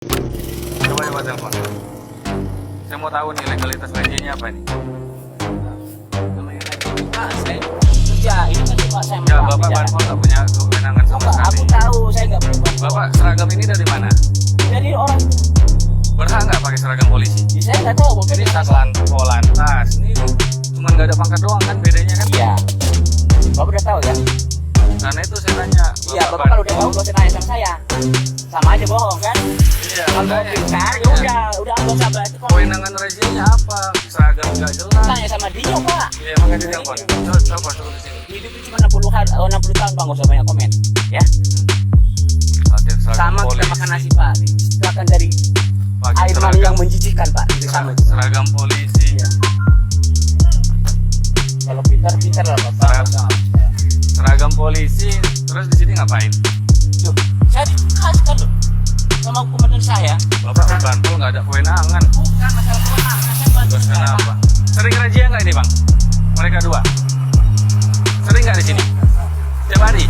Coba telepon. Saya mau tahu nih legalitas gajinya apa nih? Pak, saya kerja, ini kan Pak saya Ya, Bapak Banpol nggak punya kewenangan sama Pak, aku sekali. tahu saya nggak punya Banpol. Bapak seragam ini dari mana? Dari orang, Berhak nggak pakai seragam polisi? ya, saya nggak tahu. Ini Satlan Polantas. Ini cuma nggak ada pangkat doang kan bedanya kan? Iya. Bapak udah tahu ya? Karena itu saya tanya. Iya, Bapak kalau udah tahu gak usah nanya sama saya. Sama aja bohong kan? Iya, Kalau makanya. pintar, ya udah nggak usah berarti kalau Kewenangan rezinya apa? Seragam nggak jelas. tanya sama dia Pak. Iya, makanya dia telepon. Coba suruh di sini. Hidup itu cuma 60 tahun Bang, gak usah banyak komen. Ya. Pakai seragam Sama kita polisi. makan nasi Pak. Silakan dari Pakai air mani seragam- yang menjijikkan Pak. Itu sama. Seragam polisi. Iya. Kalau pintar lah Bapak. Seragam polisi. Terus di sini ngapain? Loh, saya dikasihkan loh sama komandan saya. Bapak Banpol nggak ada kewenangan. Bukan masalah kewenangan, saya bantu Terus saya, Pak. kenapa? Sering razia nggak ini bang? Mereka dua? Sering nggak di sini? Tiap hari?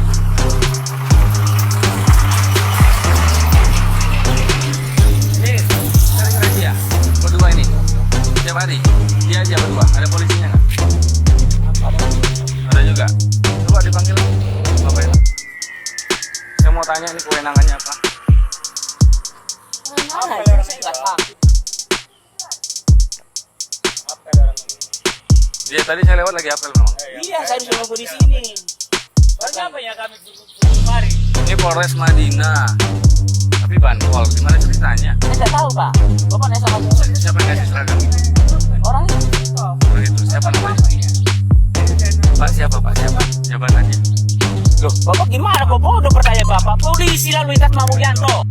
Ini sering razia? Berdua ini? Tiap hari? Dia aja berdua? Ada polisinya nggak? Ada juga? Coba dipanggil Bapak ini. Saya mau tanya ini kewenangannya apa? Mana itu saya nggak tahu. Dia tadi saya lewat lagi apel memang. Iya, saya disuruh nunggu di sini. Kenapa ya kami kemari? Ini Polres Madinah. Tapi Banpol, gimana ceritanya? Saya nggak tahu Pak. Bapak nanya sama saya. Siapa yang kasih seragam ini? Orang itu. Orang itu siapa namanya? Pak siapa Pak? Siapa? Jabatannya? Loh, Bapak gimana? Bapak udah pertanyaan Bapak. Polisi lalu lintas Mamulyanto.